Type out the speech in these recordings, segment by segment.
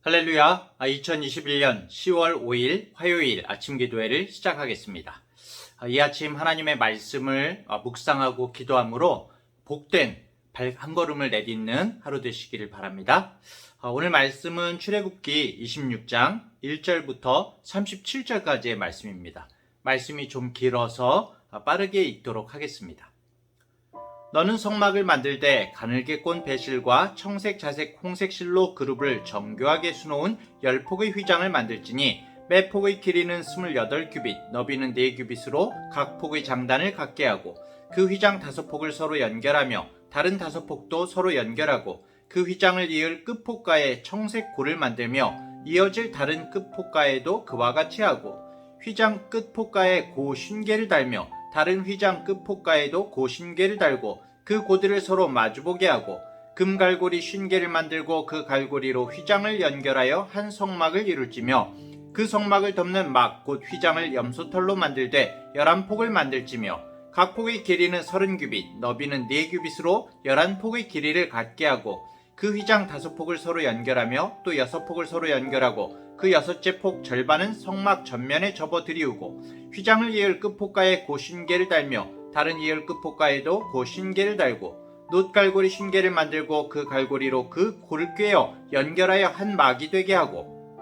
할렐루야. 2021년 10월 5일 화요일 아침 기도회를 시작하겠습니다. 이 아침 하나님의 말씀을 묵상하고 기도함으로 복된 발 한 걸음을 내딛는 하루 되시기를 바랍니다. 오늘 말씀은 출애굽기 26장 1절부터 37절까지의 말씀입니다. 말씀이 좀 길어서 빠르게 읽도록 하겠습니다. 너는 성막을 만들되 가늘게 꼰 배실과 청색, 자색, 홍색 실로 그룹을 정교하게 수놓은 10폭의 휘장을 만들지니 매 폭의 길이는 28규빗, 너비는 4규빗으로 각 폭의 장단을 갖게 하고 그 휘장 5폭을 서로 연결하며 다른 5폭도 서로 연결하고 그 휘장을 이을 끝폭가에 청색 고를 만들며 이어질 다른 끝폭가에도 그와 같이 하고 휘장 끝폭가에 고 쉰개를 달며 다른 휘장 끝폭가에도 고 쉰개를 달고 그 고들을 서로 마주보게 하고 금갈고리 50개를 만들고 그 갈고리로 휘장을 연결하여 한 성막을 이룰지며 그 성막을 덮는 막 곧 휘장을 염소털로 만들되 11폭을 만들지며 각 폭의 길이는 30규빗, 너비는 4규빗으로 11폭의 길이를 갖게 하고 그 휘장 5폭을 서로 연결하며 또 6폭을 서로 연결하고 그 6째 폭 절반은 성막 전면에 접어 들이우고 휘장을 이을 끝폭가에 고 50개를 달며 다른 이을 끝폭가에도 고 50개를 달고 놋갈고리 50개를 만들고 그 갈고리로 그 고를 꿰어 연결하여 한 막이 되게 하고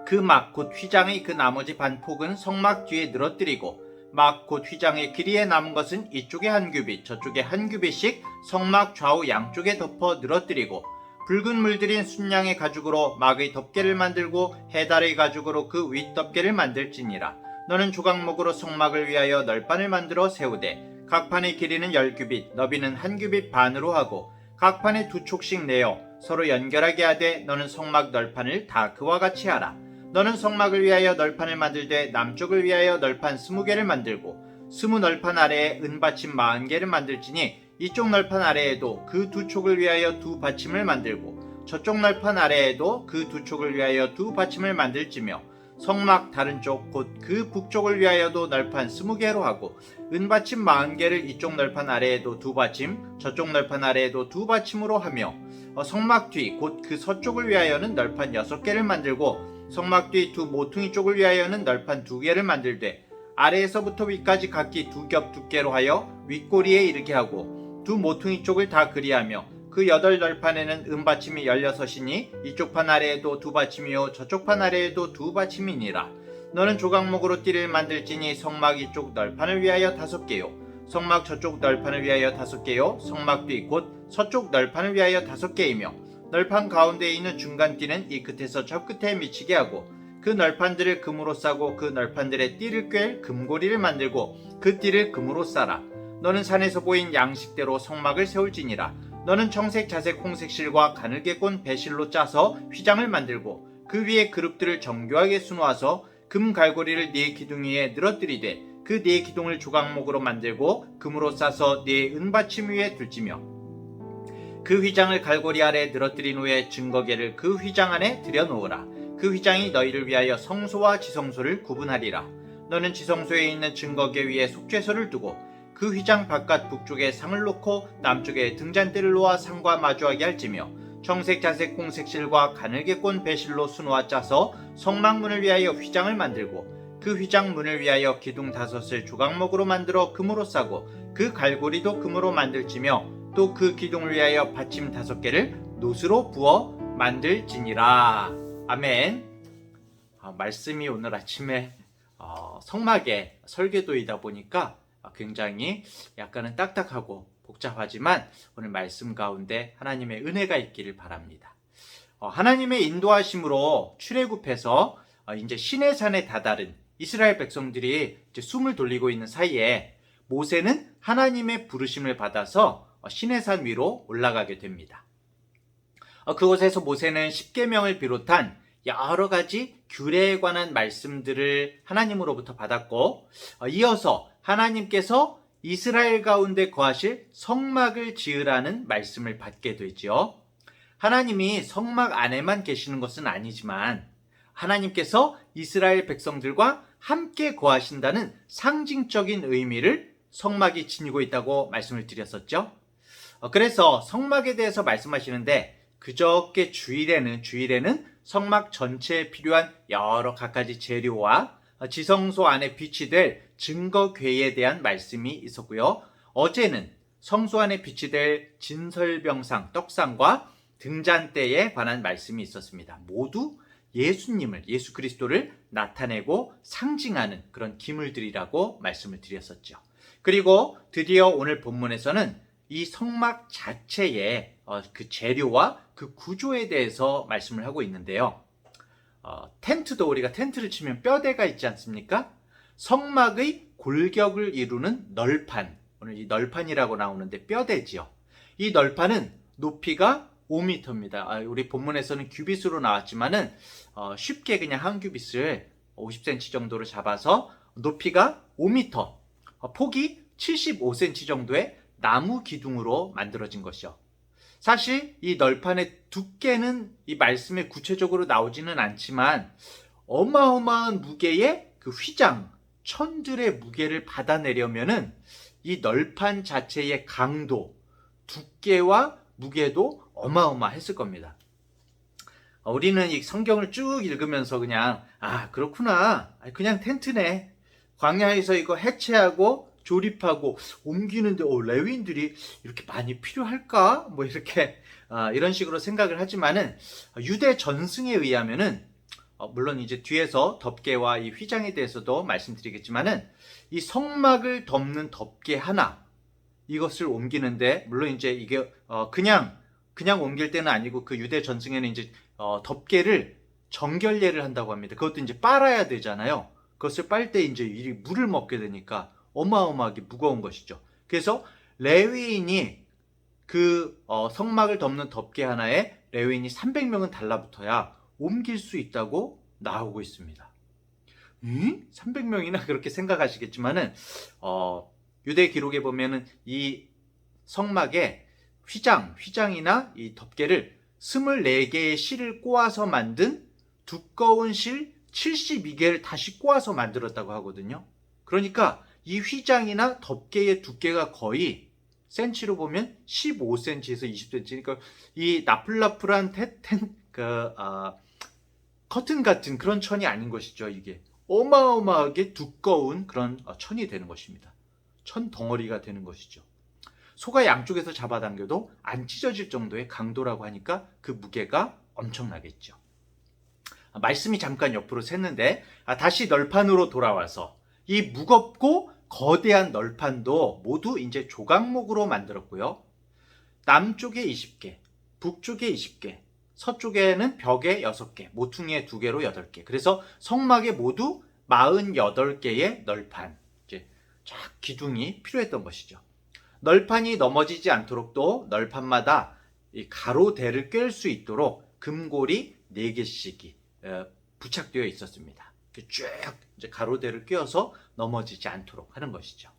그 막 곧 휘장의 그 나머지 반폭은 성막 뒤에 늘어뜨리고 막 곧 휘장의 길이에 남은 것은 이쪽에 한 규빗 저쪽에 한 규빗씩 성막 좌우 양쪽에 덮어 늘어뜨리고 붉은 물들인 순양의 가죽으로 막의 덮개를 만들고 해달의 가죽으로 그 윗덮개를 만들지니라. 너는 조각목으로 성막을 위하여 널판을 만들어 세우되 각 판의 길이는 10규빗 너비는 1규빗 반으로 하고 각 판에 2촉씩 내어 서로 연결하게 하되 너는 성막 널판을 다 그와 같이 하라. 너는 성막을 위하여 널판을 만들되 남쪽을 위하여 널판 20개를 만들고 20 널판 아래에 은받침 40개를 만들지니 이쪽 널판 아래에도 그 2촉을 위하여 2 받침을 만들고 저쪽 널판 아래에도 그 2촉을 위하여 2 받침을 만들지며 성막 다른 쪽 곧 그 북쪽을 위하여도 널판 20개로 하고 은받침 40개를 이쪽 널판 아래에도 2 받침 저쪽 널판 아래에도 2 받침으로 하며 성막 뒤 곧 그 서쪽을 위하여는 널판 6개를 만들고 성막 뒤 2 모퉁이 쪽을 위하여는 널판 2개를 만들되 아래에서부터 위까지 각기 2겹 두께로 하여 윗꼬리에 이르게 하고 2 모퉁이 쪽을 다 그리하며 그 8널판에는 은받침이 16이니 이쪽 판 아래에도 2 받침이요 저쪽 판 아래에도 2 받침이니라. 너는 조각목으로 띠를 만들지니 성막 이쪽 널판을 위하여 5개요 성막 저쪽 널판을 위하여 5개요 성막 뒤 곧 서쪽 널판을 위하여 5개이며 널판 가운데에 있는 중간 띠는 이 끝에서 저 끝에 미치게 하고 그 널판들을 금으로 싸고 그 널판들의 띠를 꿰 금고리를 만들고 그 띠를 금으로 싸라. 너는 산에서 보인 양식대로 성막을 세울지니라. 너는 청색, 자색, 홍색 실과 가늘게 꼰 배실로 짜서 휘장을 만들고 그 위에 그룹들을 정교하게 수놓아서 금 갈고리를 4 기둥 위에 늘어뜨리되 그 4 기둥을 조각목으로 만들고 금으로 싸서 4 은받침 위에 둘지며 그 휘장을 갈고리 아래 늘어뜨린 후에 증거계를 그 휘장 안에 들여놓으라. 그 휘장이 너희를 위하여 성소와 지성소를 구분하리라. 너는 지성소에 있는 증거계 위에 속죄소를 두고 그 휘장 바깥 북쪽에 상을 놓고 남쪽에 등잔대를 놓아 상과 마주하게 할지며 청색, 자색, 홍색 실과 가늘게 꼰 배실로 수놓아 짜서 성막문을 위하여 휘장을 만들고 그 휘장 문을 위하여 기둥 5을 조각목으로 만들어 금으로 싸고 그 갈고리도 금으로 만들지며 또 그 기둥을 위하여 받침 5개를 놋으로 부어 만들지니라. 아멘. 말씀이 오늘 아침에 성막의 설계도이다 보니까 굉장히 약간은 딱딱하고 복잡하지만 오늘 말씀 가운데 하나님의 은혜가 있기를 바랍니다. 하나님의 인도하심으로 출애굽해서 이제 시내산에 다다른 이스라엘 백성들이 이제 숨을 돌리고 있는 사이에 모세는 하나님의 부르심을 받아서 시내산 위로 올라가게 됩니다. 그곳에서 모세는 십계명을 비롯한 여러 가지 규례에 관한 말씀들을 하나님으로부터 받았고 이어서 하나님께서 이스라엘 가운데 거하실 성막을 지으라는 말씀을 받게 되죠. 하나님이 성막 안에만 계시는 것은 아니지만 하나님께서 이스라엘 백성들과 함께 거하신다는 상징적인 의미를 성막이 지니고 있다고 말씀을 드렸었죠. 그래서 성막에 대해서 말씀하시는데 그저께 주일에는 성막 전체에 필요한 여러 갖가지 재료와 지성소 안에 비치될 증거궤에 대한 말씀이 있었고요. 어제는 성소 안에 비치될 진설병상, 떡상과 등잔대에 관한 말씀이 있었습니다. 모두 예수님을, 예수 그리스도를 나타내고 상징하는 그런 기물들이라고 말씀을 드렸었죠. 그리고 드디어 오늘 본문에서는 이 성막 자체의 그 재료와 그 구조에 대해서 말씀을 하고 있는데요. 텐트도 우리가 텐트를 치면 뼈대가 있지 않습니까? 성막의 골격을 이루는 널판, 오늘 이 널판이라고 나오는데 뼈대지요. 이 널판은 높이가 5m입니다. 우리 본문에서는 규빗으로 나왔지만은 쉽게 그냥 한 규빗을 50cm 정도로 잡아서 높이가 5m, 폭이 75cm 정도의 나무 기둥으로 만들어진 것이요. 사실 이 널판의 두께는 이 말씀에 구체적으로 나오지는 않지만 어마어마한 무게의 그 휘장, 천들의 무게를 받아내려면은 이 널판 자체의 강도, 두께와 무게도 어마어마했을 겁니다. 우리는 이 성경을 쭉 읽으면서 그냥 그렇구나, 그냥 텐트네, 광야에서 이거 해체하고 조립하고 옮기는데 레위인들이 이렇게 많이 필요할까? 뭐 이렇게 이런 식으로 생각을 하지만은 유대 전승에 의하면은 물론 이제 뒤에서 덮개와 이 휘장에 대해서도 말씀드리겠지만은 이 성막을 덮는 덮개 하나, 이것을 옮기는데 물론 이제 이게 그냥 옮길 때는 아니고 그 유대 전승에는 이제 덮개를 정결례를 한다고 합니다. 그것도 이제 빨아야 되잖아요. 그것을 빨 때 이제 이 물을 먹게 되니까 어마어마하게 무거운 것이죠. 그래서 레위인이 그 성막을 덮는 덮개 하나에 레위인이 300명은 달라붙어야 옮길 수 있다고 나오고 있습니다. 300명이나 그렇게 생각하시겠지만은 유대 기록에 보면은 이 성막에 휘장이나 이 덮개를 24개의 실을 꼬아서 만든 두꺼운 실 72개를 다시 꼬아서 만들었다고 하거든요. 그러니까 이 휘장이나 덮개의 두께가 거의 센치로 보면 15cm에서 20cm, 그러니까 이 나풀나풀한 커튼 같은 그런 천이 아닌 것이죠. 이게 어마어마하게 두꺼운 그런 천이 되는 것입니다. 천 덩어리가 되는 것이죠. 소가 양쪽에서 잡아당겨도 안 찢어질 정도의 강도라고 하니까 그 무게가 엄청나겠죠. 말씀이 잠깐 옆으로 샜는데 다시 널판으로 돌아와서 이 무겁고 거대한 널판도 모두 이제 조각목으로 만들었고요. 남쪽에 20개, 북쪽에 20개, 서쪽에는 벽에 6개, 모퉁이에 2개로 8개. 그래서 성막에 모두 48개의 널판, 이제 쫙 기둥이 필요했던 것이죠. 널판이 넘어지지 않도록 또 널판마다 이 가로대를 꿰을 수 있도록 금고리 4개씩이 부착되어 있었습니다. 쭉 이제 가로대를 꿰어서 넘어지지 않도록 하는 것이죠.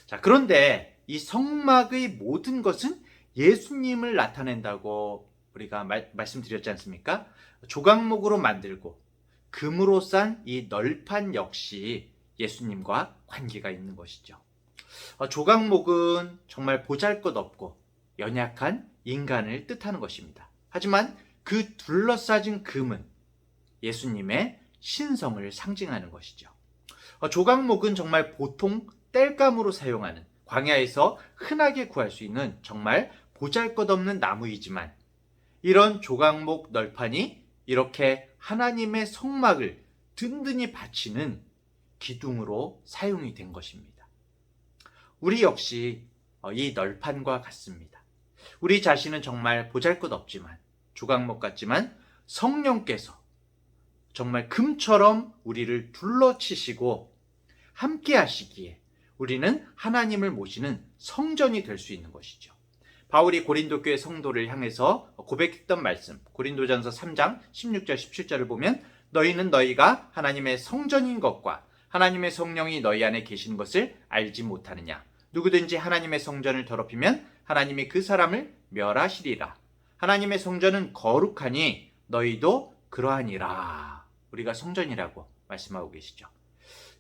자, 그런데 이 성막의 모든 것은 예수님을 나타낸다고 우리가 말씀드렸지 않습니까? 조각목으로 만들고 금으로 싼 이 널판 역시 예수님과 관계가 있는 것이죠. 조각목은 정말 보잘것없고 연약한 인간을 뜻하는 것입니다. 하지만 그 둘러싸진 금은 예수님의 신성을 상징하는 것이죠. 조각목은 정말 보통 땔감으로 사용하는, 광야에서 흔하게 구할 수 있는 정말 보잘것없는 나무이지만 이런 조각목 널판이 이렇게 하나님의 성막을 든든히 받치는 기둥으로 사용이 된 것입니다. 우리 역시 이 널판과 같습니다. 우리 자신은 정말 보잘것없지만, 조각목 같지만 성령께서 정말 금처럼 우리를 둘러치시고 함께 하시기에 우리는 하나님을 모시는 성전이 될 수 있는 것이죠. 바울이 고린도 교회 성도를 향해서 고백했던 말씀, 고린도전서 3장 16절 17절을 보면 너희는 너희가 하나님의 성전인 것과 하나님의 성령이 너희 안에 계신 것을 알지 못하느냐. 누구든지 하나님의 성전을 더럽히면 하나님이 그 사람을 멸하시리라. 하나님의 성전은 거룩하니 너희도 그러하니라. 우리가 성전이라고 말씀하고 계시죠.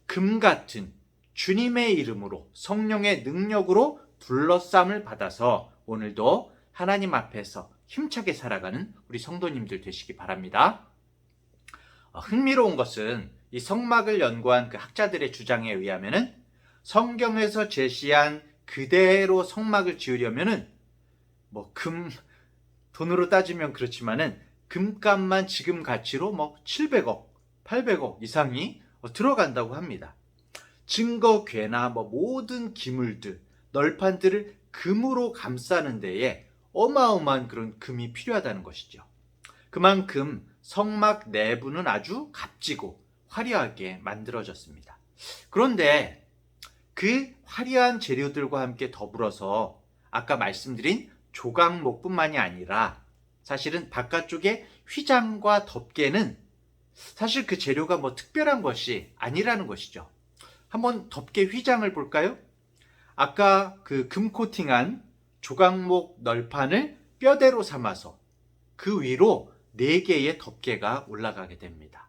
금 같은 주님의 이름으로 성령의 능력으로 둘러쌈을 받아서 오늘도 하나님 앞에서 힘차게 살아가는 우리 성도님들 되시기 바랍니다. 흥미로운 것은 이 성막을 연구한 그 학자들의 주장에 의하면은 성경에서 제시한 그대로 성막을 지으려면은 돈으로 따지면 그렇지만은 금값만 지금 가치로 700억, 800억 이상이 들어간다고 합니다. 증거괴나 모든 기물들, 널판들을 금으로 감싸는 데에 어마어마한 그런 금이 필요하다는 것이죠. 그만큼 성막 내부는 아주 값지고 화려하게 만들어졌습니다. 그런데 그 화려한 재료들과 함께 더불어서 아까 말씀드린 조각목뿐만이 아니라 사실은 바깥쪽에 휘장과 덮개는 사실 그 재료가 특별한 것이 아니라는 것이죠. 한번 덮개 휘장을 볼까요? 아까 그 금 코팅한 조각목 널판을 뼈대로 삼아서 그 위로 4개의 덮개가 올라가게 됩니다.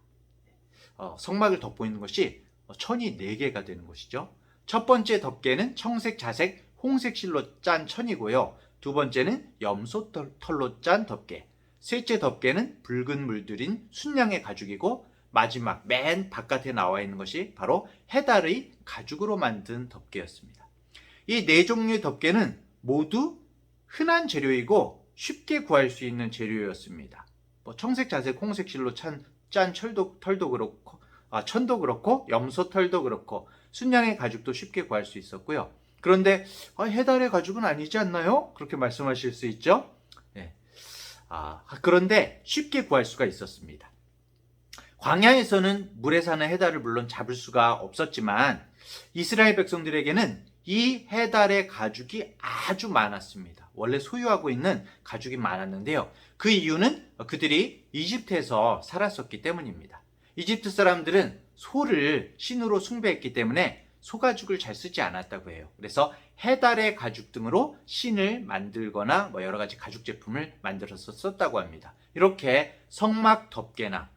성막을 덮고 있는 것이 천이 4개가 되는 것이죠. 첫 번째 덮개는 청색, 자색, 홍색 실로 짠 천이고요. 두 번째는 염소 털로 짠 덮개, 셋째 덮개는 붉은 물들인 순양의 가죽이고 마지막 맨 바깥에 나와 있는 것이 바로 해달의 가죽으로 만든 덮개였습니다. 이 4종류의 덮개는 모두 흔한 재료이고 쉽게 구할 수 있는 재료였습니다. 청색, 자색, 홍색 실로 짠 털도 그렇고, 천도 그렇고, 염소 털도 그렇고, 순양의 가죽도 쉽게 구할 수 있었고요. 그런데 해달의 가죽은 아니지 않나요? 그렇게 말씀하실 수 있죠. 네. 그런데 쉽게 구할 수가 있었습니다. 광야에서는 물에 사는 해달을 물론 잡을 수가 없었지만 이스라엘 백성들에게는 이 해달의 가죽이 아주 많았습니다. 원래 소유하고 있는 가죽이 많았는데요. 그 이유는 그들이 이집트에서 살았었기 때문입니다. 이집트 사람들은 소를 신으로 숭배했기 때문에 소가죽을 잘 쓰지 않았다고 해요. 그래서 해달의 가죽 등으로 신을 만들거나 여러 가지 가죽 제품을 만들어서 썼다고 합니다. 이렇게 성막 덮개나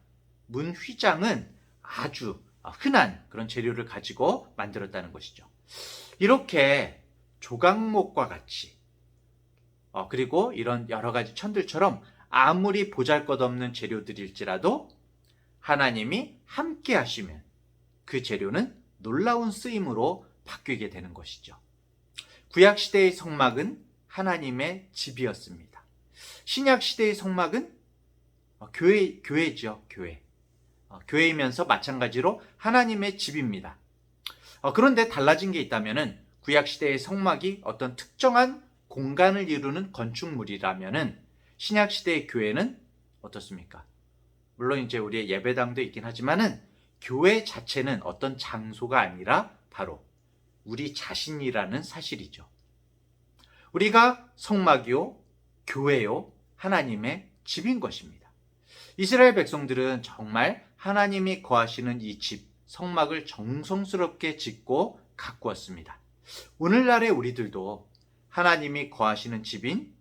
문 휘장은 아주 흔한 그런 재료를 가지고 만들었다는 것이죠. 이렇게 조각목과 같이 그리고 이런 여러 가지 천들처럼 아무리 보잘것없는 재료들일지라도 하나님이 함께 하시면 그 재료는 놀라운 쓰임으로 바뀌게 되는 것이죠. 구약시대의 성막은 하나님의 집이었습니다. 신약시대의 성막은 교회죠. 교회이면서 마찬가지로 하나님의 집입니다. 그런데 달라진 게 있다면은 구약시대의 성막이 어떤 특정한 공간을 이루는 건축물이라면은 신약시대의 교회는 어떻습니까? 물론 이제 우리의 예배당도 있긴 하지만은 교회 자체는 어떤 장소가 아니라 바로 우리 자신이라는 사실이죠. 우리가 성막이요, 교회요, 하나님의 집인 것입니다. 이스라엘 백성들은 정말 하나님이 거하시는 이 집, 성막을 정성스럽게 짓고 가꾸었습니다. 오늘날의 우리들도 하나님이 거하시는 집인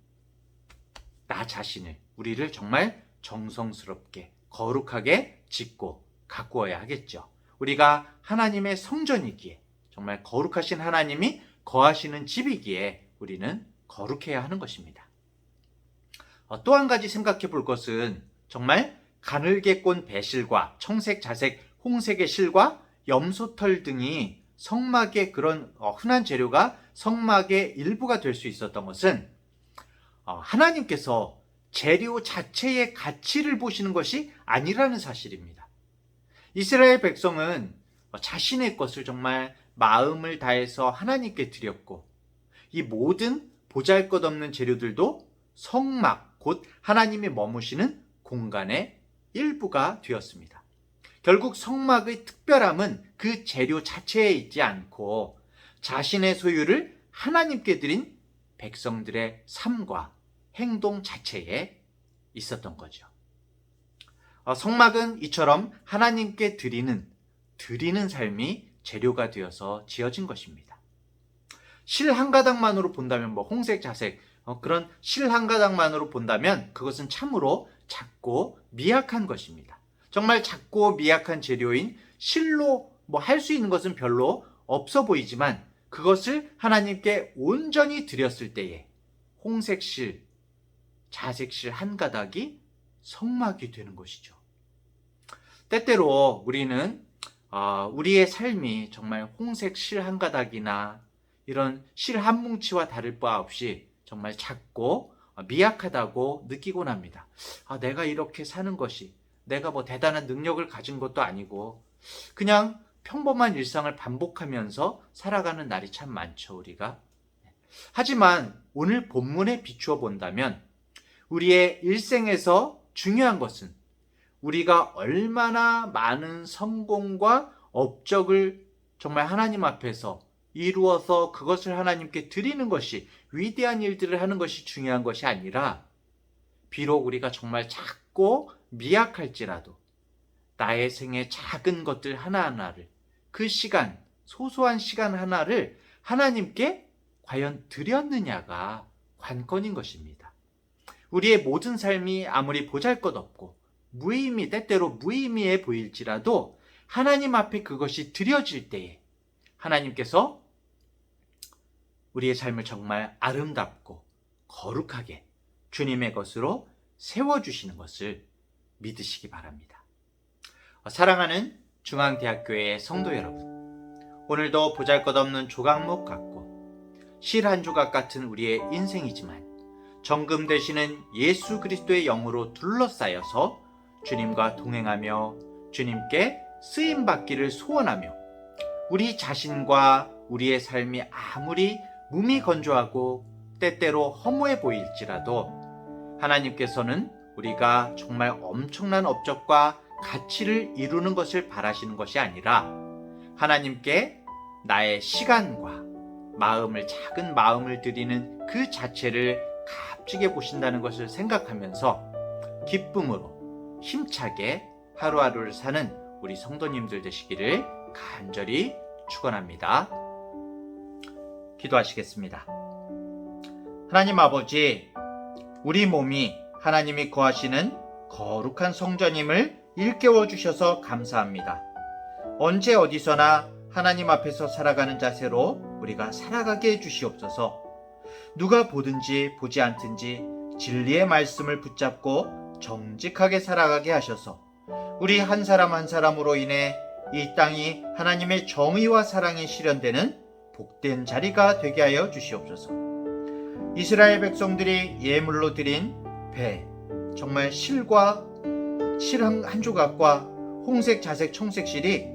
나 자신을, 우리를 정말 정성스럽게 거룩하게 짓고 가꾸어야 하겠죠. 우리가 하나님의 성전이기에, 정말 거룩하신 하나님이 거하시는 집이기에 우리는 거룩해야 하는 것입니다. 또 한 가지 생각해 볼 것은 정말 가늘게 꼰 배실과 청색, 자색, 홍색의 실과 염소털 등이 성막의 그런 흔한 재료가 성막의 일부가 될 수 있었던 것은 하나님께서 재료 자체의 가치를 보시는 것이 아니라는 사실입니다. 이스라엘 백성은 자신의 것을 정말 마음을 다해서 하나님께 드렸고 이 모든 보잘것없는 재료들도 성막, 곧 하나님이 머무시는 공간의 일부가 되었습니다. 결국 성막의 특별함은 그 재료 자체에 있지 않고 자신의 소유를 하나님께 드린 백성들의 삶과 행동 자체에 있었던 거죠. 성막은 이처럼 하나님께 드리는 삶이 재료가 되어서 지어진 것입니다. 실 한 가닥만으로 본다면 홍색, 자색 그런 실 한 가닥만으로 본다면 그것은 참으로 작고 미약한 것입니다. 정말 작고 미약한 재료인 실로 할 수 있는 것은 별로 없어 보이지만 그것을 하나님께 온전히 드렸을 때에 홍색 실, 자색실 한 가닥이 성막이 되는 것이죠. 때때로 우리는 우리의 삶이 정말 홍색 실 한 가닥이나 이런 실 한 뭉치와 다를 바 없이 정말 작고 미약하다고 느끼곤 합니다. 내가 이렇게 사는 것이, 내가 뭐 대단한 능력을 가진 것도 아니고 그냥 평범한 일상을 반복하면서 살아가는 날이 참 많죠, 우리가. 하지만 오늘 본문에 비추어 본다면 우리의 일생에서 중요한 것은 우리가 얼마나 많은 성공과 업적을 정말 하나님 앞에서 이루어서 그것을 하나님께 드리는 것이, 위대한 일들을 하는 것이 중요한 것이 아니라, 비록 우리가 정말 작고 미약할지라도 나의 생의 작은 것들 하나하나를, 그 시간, 소소한 시간 하나를 하나님께 과연 드렸느냐가 관건인 것입니다. 우리의 모든 삶이 아무리 보잘것없고 때때로 무의미해 보일지라도 하나님 앞에 그것이 드려질 때에 하나님께서 우리의 삶을 정말 아름답고 거룩하게 주님의 것으로 세워주시는 것을 믿으시기 바랍니다. 사랑하는 중앙대학교의 성도 여러분, 오늘도 보잘것없는 조각목 같고 실 한 조각 같은 우리의 인생이지만 정금 되시는 예수 그리스도의 영으로 둘러싸여서 주님과 동행하며 주님께 쓰임받기를 소원하며 우리 자신과 우리의 삶이 아무리 몸이 건조하고 때때로 허무해 보일지라도 하나님께서는 우리가 정말 엄청난 업적과 가치를 이루는 것을 바라시는 것이 아니라 하나님께 나의 시간과 작은 마음을 드리는 그 자체를 값지게 보신다는 것을 생각하면서 기쁨으로 힘차게 하루하루를 사는 우리 성도님들 되시기를 간절히 축원합니다. 기도하시겠습니다. 하나님 아버지, 우리 몸이 하나님이 거하시는 거룩한 성전임을 일깨워 주셔서 감사합니다. 언제 어디서나 하나님 앞에서 살아가는 자세로 우리가 살아가게 해주시옵소서. 누가 보든지 보지 않든지 진리의 말씀을 붙잡고 정직하게 살아가게 하셔서 우리 한 사람 한 사람으로 인해 이 땅이 하나님의 정의와 사랑이 실현되는 복된 자리가 되게 하여 주시옵소서. 이스라엘 백성들이 예물로 드린 배, 정말 실 한 조각과 홍색, 자색, 청색 실이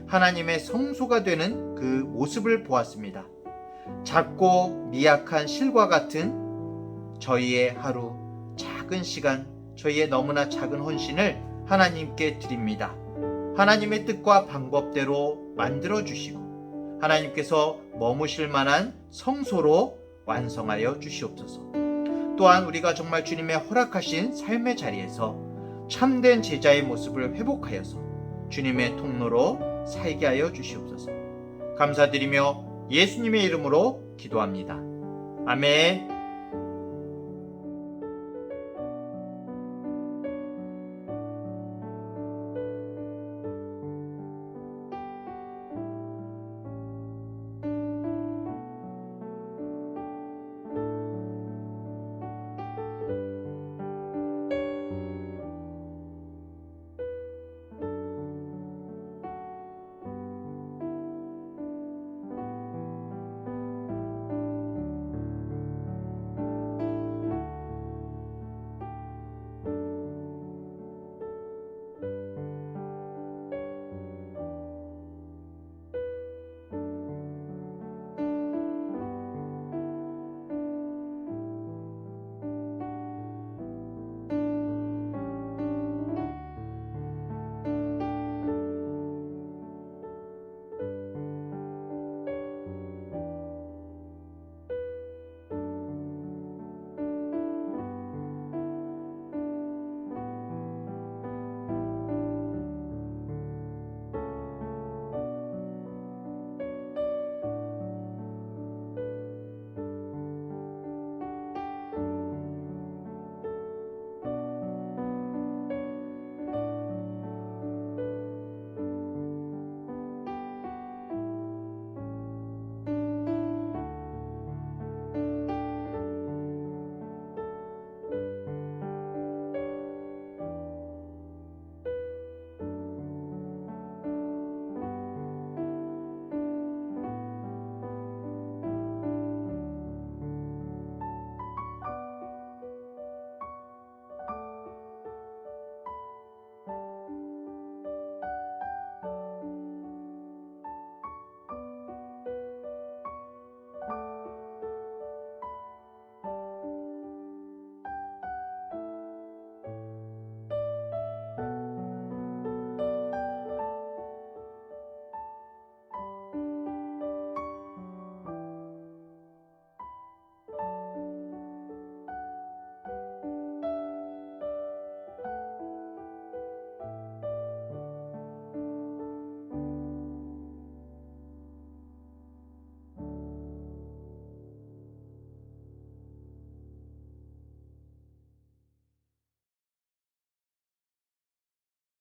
하나님의 성소가 되는 그 모습을 보았습니다. 작고 미약한 실과 같은 저희의 하루, 작은 시간, 저희의 너무나 작은 헌신을 하나님께 드립니다. 하나님의 뜻과 방법대로 만들어 주시고 하나님께서 머무실 만한 성소로 완성하여 주시옵소서. 또한 우리가 정말 주님의 허락하신 삶의 자리에서 참된 제자의 모습을 회복하여서 주님의 통로로 살게 하여 주시옵소서. 감사드리며 예수님의 이름으로 기도합니다. 아멘.